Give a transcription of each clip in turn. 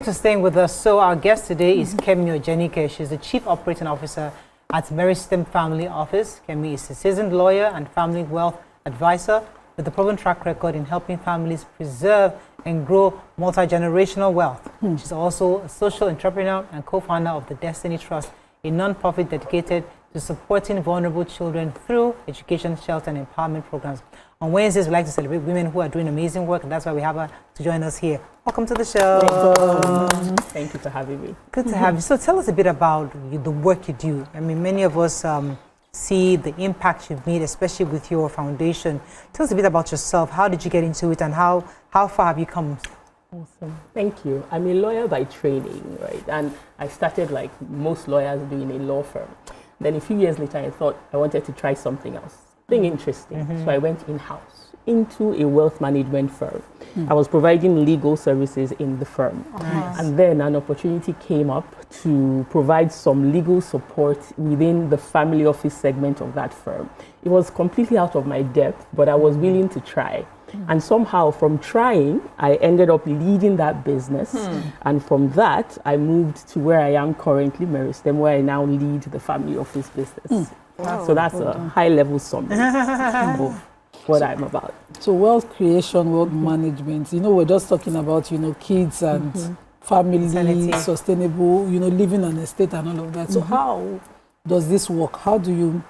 for staying with us. So our guest today is Kemi Ojenike. She's the Chief Operating Officer at Meristem Family Office. Kemi is a seasoned lawyer and family wealth advisor with a proven track record in helping families preserve and grow multi-generational wealth. She's also a social entrepreneur and co-founder of the Destiny Trust, a non-profit dedicated to supporting vulnerable children through education, shelter, and empowerment programs. On Wednesdays, we like to celebrate women who are doing amazing work, and that's why we have her to join us here. Welcome to the show. Thank you for having me. Good to have you. So tell us a bit about the work you do. I mean, many of us see the impact you've made, especially with your foundation. Tell us a bit about yourself. How did you get into it, and how far have you come? Awesome. Thank you. I'm a lawyer by training, right? And I started like most lawyers doing a law firm. Then a few years later, I thought I wanted to try something else, something interesting. So I went in-house into a wealth management firm. I was providing legal services in the firm. And then an opportunity came up to provide some legal support within the family office segment of that firm. It was completely out of my depth, but I was willing to try. And somehow from trying, I ended up leading that business. And from that, I moved to where I am currently, Meristem, where I now lead the family office business. So that's a high-level summary of what I'm about. So wealth creation, wealth management, we're just talking about, kids and family, sustainable, living on estate and all of that. So how does this work? How do you,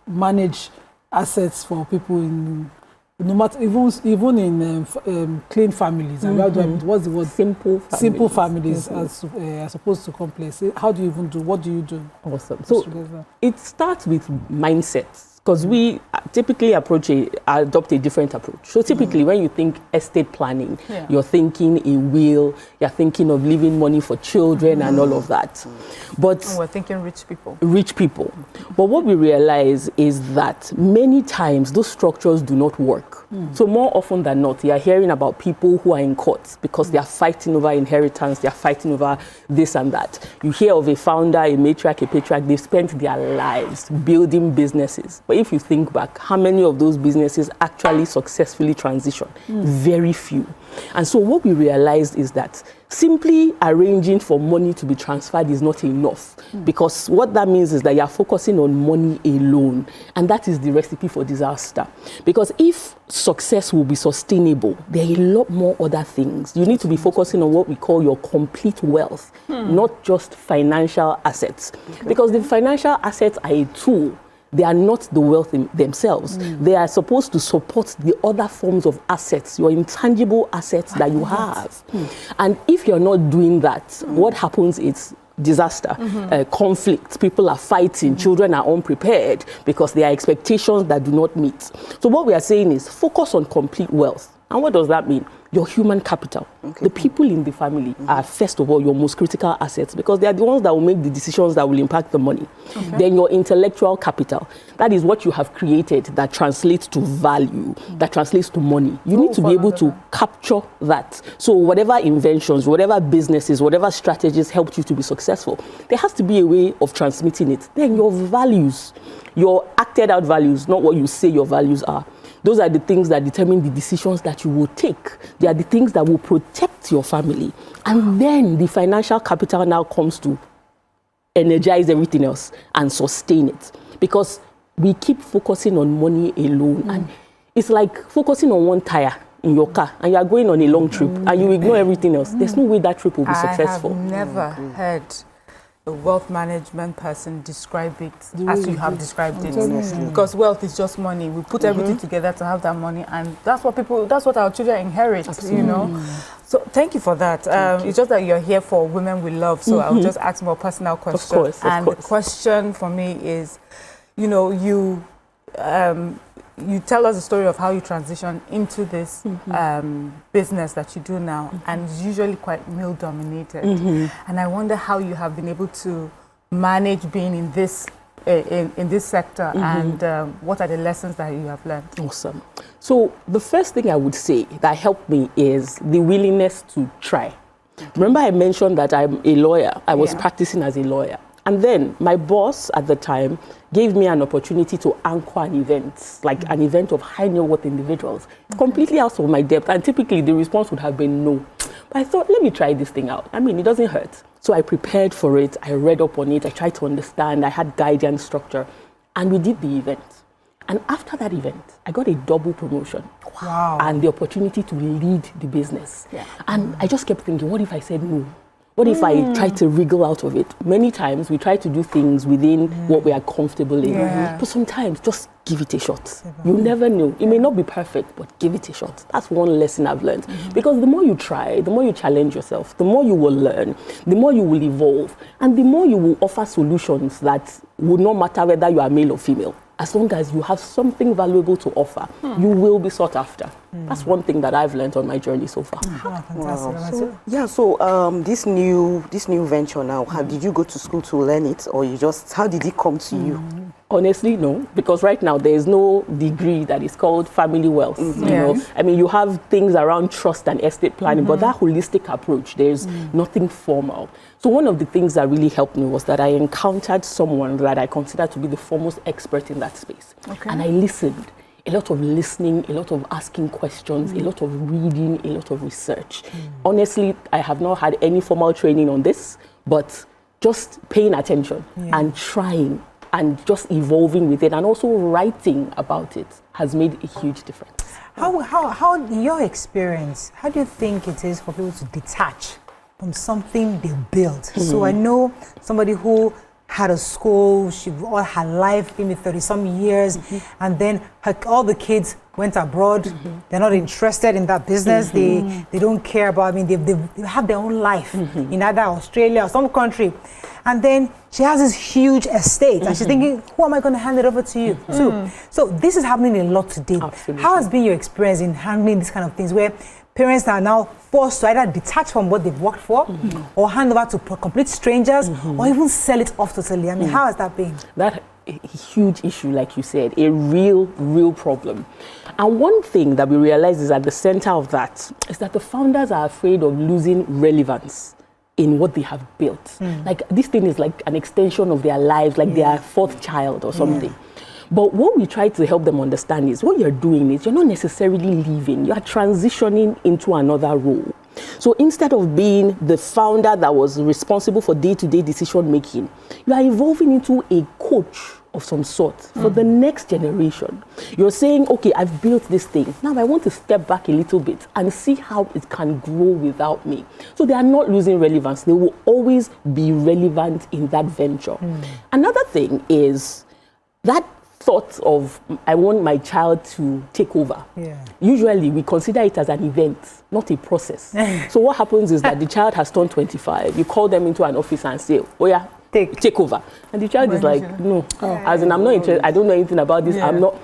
manage assets for people in, no matter, even in clean families? What's the word? Simple families as opposed to complex. How do you even do? What do you do? Awesome. So it starts with mindsets. Because we typically adopt a different approach. So typically when you think estate planning, you're thinking a will, you're thinking of leaving money for children and all of that. But we're thinking rich people. Rich people. But what we realize is that many times those structures do not work. So more often than not, you're hearing about people who are in court because they are fighting over inheritance, they're fighting over this and that. You hear of a founder, a matriarch, a patriarch, they've spent their lives building businesses. But if you think back, how many of those businesses actually successfully transition? Very few. And so what we realized is that simply arranging for money to be transferred is not enough, because what that means is that you are focusing on money alone, and that is the recipe for disaster. Because if success will be sustainable, there are a lot more other things. You need to be focusing on what we call your complete wealth, not just financial assets, because the financial assets are a tool. They are not the wealth in themselves. They are supposed to support the other forms of assets, your intangible assets that you have. And if you're not doing that, what happens is disaster, conflict, people are fighting, children are unprepared because there are expectations that do not meet. So what we are saying is focus on complete wealth. And what does that mean? Your human capital. The people in the family are, first of all, your most critical assets, because they are the ones that will make the decisions that will impact the money. Then your intellectual capital. That is what you have created that translates to value, that translates to money. You need to be able to capture that. So whatever inventions, whatever businesses, whatever strategies helped you to be successful, there has to be a way of transmitting it. Then your values, your acted out values, not what you say your values are. Those are the things that determine the decisions that you will take. They are the things that will protect your family. And then the financial capital now comes to energize everything else and sustain it. Because we keep focusing on money alone. And it's like focusing on one tire in your car, and you are going on a long trip, and you ignore everything else. There's no way that trip will be successful. I have never heard a wealth management person describe it as you have described it. Because wealth is just money. We put everything together to have that money, and that's what our children inherit. So thank you for that. It's just that you're here for Women We Love, so I'll just ask more personal questions. Of course. The question for me is, you tell us the story of how you transition into this business that you do now, and it's usually quite male dominated. And I wonder how you have been able to manage being in this sector, and what are the lessons that you have learned? Awesome. So the first thing I would say that helped me is the willingness to try. Remember I mentioned that I'm a lawyer. I was practicing as a lawyer. And then my boss at the time gave me an opportunity to anchor an event, like an event of high net worth individuals, completely out of my depth. And typically the response would have been no. But I thought, let me try this thing out. I mean, it doesn't hurt. So I prepared for it. I read up on it. I tried to understand. I had guidance structure. And we did the event. And after that event, I got a double promotion. Wow. And the opportunity to lead the business. Yeah. And I just kept thinking, what if I said no? What if I tried to wriggle out of it? Many times we try to do things within what we are comfortable in. Yeah. But sometimes just give it a shot. You never know. It may not be perfect, but give it a shot. That's one lesson I've learned. Because the more you try, the more you challenge yourself, the more you will learn, the more you will evolve, and the more you will offer solutions that would not matter whether you are male or female. As long as you have something valuable to offer, you will be sought after. That's one thing that I've learned on my journey so far. Oh, fantastic. So, this new venture now, how did you go to school to learn it, or how did it come to you? Honestly, no, because right now there is no degree that is called family wealth. You know, I mean, you have things around trust and estate planning, but that holistic approach, there's nothing formal. So one of the things that really helped me was that I encountered someone that I consider to be the foremost expert in that space. And I listened. A lot of listening, a lot of asking questions, a lot of reading, a lot of research. Honestly, I have not had any formal training on this, but just paying attention and trying and just evolving with it and also writing about it has made a huge difference. How in your experience, how do you think it is for people to detach from something they built? So I know somebody who had a school, she all her life, maybe 30-some years, and then all the kids went abroad. They're not interested in that business. They don't care about. I mean, they have their own life in either Australia or some country, and then she has this huge estate, and she's thinking, "Who am I going to hand it over to you to?" So this is happening a lot today. Absolutely. How has been your experience in handling these kind of things, where parents are now forced to either detach from what they've worked for, or hand over to complete strangers, or even sell it off totally? I mean, how has that been? That a huge issue, like you said, a real problem. And one thing that we realize is at the center of that is that the founders are afraid of losing relevance in what they have built. Like this thing is like an extension of their lives, like their fourth child or something. But what we try to help them understand is what you're doing is you're not necessarily leaving, you're transitioning into another role. So instead of being the founder that was responsible for day-to-day decision making, you are evolving into a coach of some sort for the next generation. You're saying, okay, I've built this thing. Now I want to step back a little bit and see how it can grow without me. So they are not losing relevance. They will always be relevant in that venture. Another thing is that thought of, I want my child to take over. Usually we consider it as an event, not a process. So what happens is that the child has turned 25. You call them into an office and say, oh yeah, take over. And the child is like, no, as in I'm not interested, I don't know anything about this, I'm not.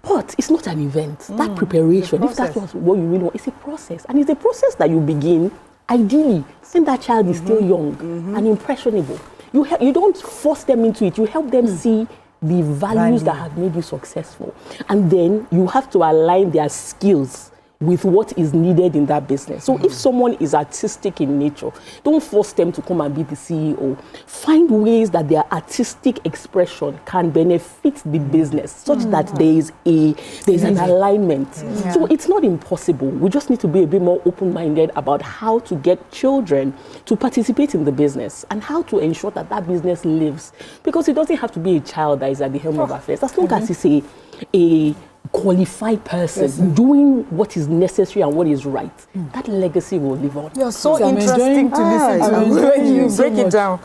But it's not an event. That preparation, if that's what you really want, it's a process. And it's a process that you begin, ideally, since that child is still young and impressionable. You don't force them into it, you help them see the values that have made you successful. And then you have to align their skills with what is needed in that business. So if someone is artistic in nature, don't force them to come and be the CEO. Find ways that their artistic expression can benefit the business such that there's an alignment. So it's not impossible. We just need to be a bit more open-minded about how to get children to participate in the business and how to ensure that that business lives. Because it doesn't have to be a child that is at the helm of affairs. As long as it's a qualified person doing what is necessary and what is right, that legacy will live on. You're so interesting to listen to when you break it down.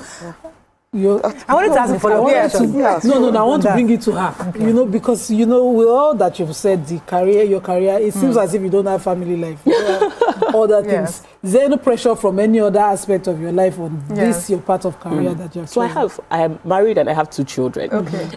I wanted to ask a follow-up question. No, I want to bring it to her. You know, because with all that you've said, your career, it seems as if you don't have family life. Other things. Is there no pressure from any other aspect of your life on this your part of career that you're So I am married and I have 2 children.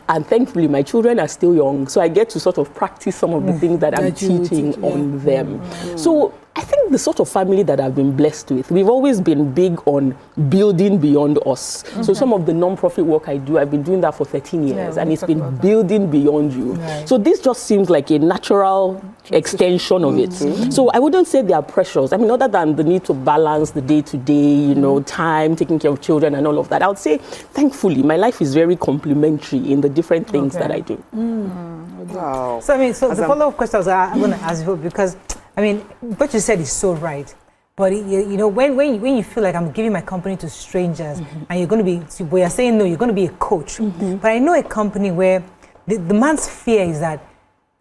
And thankfully my children are still young, so I get to sort of practice some of the things that I'm teaching on them. So I think the sort of family that I've been blessed with, we've always been big on building beyond us. So some of the non-profit work I do, I've been doing that for 13 years, and it's been building beyond you. So this just seems like a natural extension of it. So I wouldn't say there are pressures. I mean, other than the need to balance the day-to-day, time, taking care of children and all of that, I would say, thankfully, my life is very complementary in the different things that I do. Wow. So the follow-up question I was going to ask you, because I mean, what you said is so right. But you know, when you feel like I'm giving my company to strangers, and you're going to be, but you're saying no, you're going to be a coach. But I know a company where the man's fear is that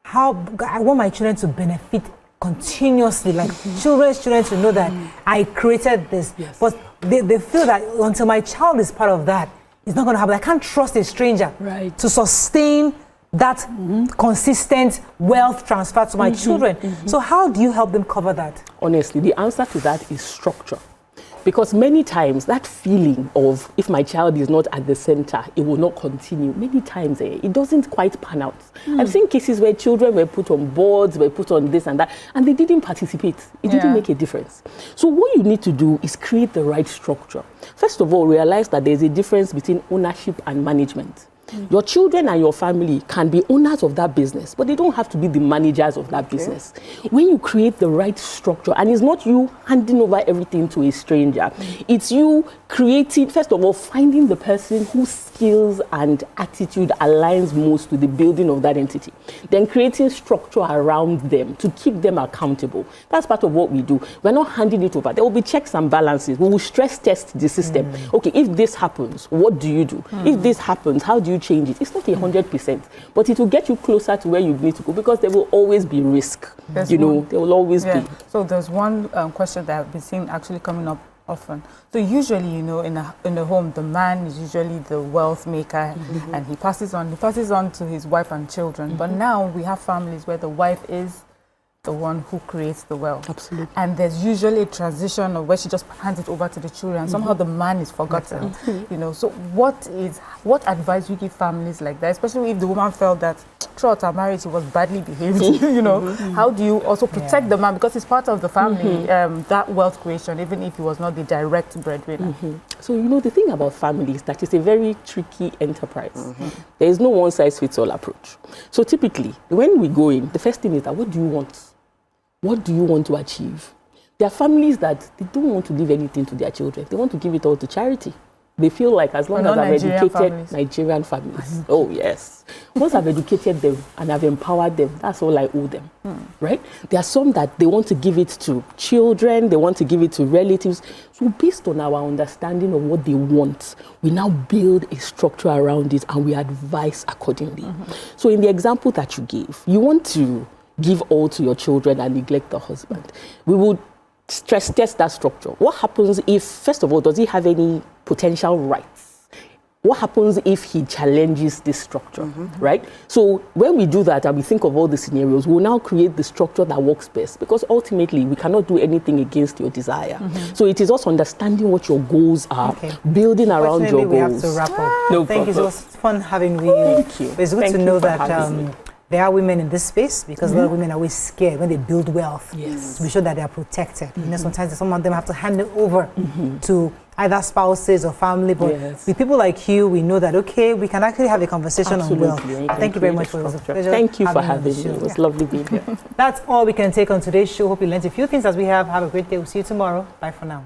how I want my children to benefit continuously, like children to know that I created this. Yes. But they feel that until my child is part of that, it's not going to happen. I can't trust a stranger to sustain that consistent wealth transfer to my children. So how do you help them cover that? Honestly, the answer to that is structure. Because many times that feeling of if my child is not at the center, it will not continue. Many times it doesn't quite pan out. I've seen cases where children were put on boards, were put on this and that, and they didn't participate. It didn't make a difference. So what you need to do is create the right structure. First of all, realize that there's a difference between ownership and management. Your children and your family can be owners of that business, but they don't have to be the managers of that business. When you create the right structure, and it's not you handing over everything to a stranger, it's you creating, first of all, finding the person whose skills and attitude aligns most with the building of that entity. Then creating structure around them to keep them accountable. That's part of what we do. We're not handing it over. There will be checks and balances. We will stress test the system. Okay, if this happens, what do you do? If this happens, how do you change it? It's not 100%, but it will get you closer to where you need to go, because there will always be risk. There will always be. So there's one question that I've been seeing actually coming up often. So usually, in the home, the man is usually the wealth maker, and he passes on to his wife and children. But now we have families where the wife is the one who creates the wealth. Absolutely. And there's usually a transition of where she just hands it over to the children. Somehow the man is forgotten. So what advice you give families like that, especially if the woman felt that throughout her marriage he was badly behaved? How do you also protect the man, because he's part of the family, that wealth creation, even if he was not the direct breadwinner? So the thing about family is that it's a very tricky enterprise. There is no one size fits all approach. So typically when we go in, the first thing is that, what do you want? What do you want to achieve? There are families that they don't want to leave anything to their children. They want to give it all to charity. They feel like as long as I've educated Nigerian families, oh yes, once I've educated them and I've empowered them, that's all I owe them, right? There are some that they want to give it to children, they want to give it to relatives. So based on our understanding of what they want, we now build a structure around it and we advise accordingly. So in the example that you gave, you want to give all to your children and neglect the husband. We would stress test that structure. What happens if, first of all, does he have any potential rights? What happens if he challenges this structure, right? So when we do that and we think of all the scenarios, we'll now create the structure that works best, because ultimately we cannot do anything against your desire. So it is us understanding what your goals are, building around your goals. We have to wrap up. Thank you. It was fun having you. Thank you. It's good to know that there are women in this space, because a lot of women are always scared when they build wealth to be sure that they are protected. Sometimes some of them have to hand it over to either spouses or family, but with people like you, we know that, okay, we can actually have a conversation on wealth. Thank you very much. It was a pleasure. Thank you for having me. It was lovely being here. That's all we can take on today's show. Hope you learned a few things as we have. Have a great day. We'll see you tomorrow. Bye for now.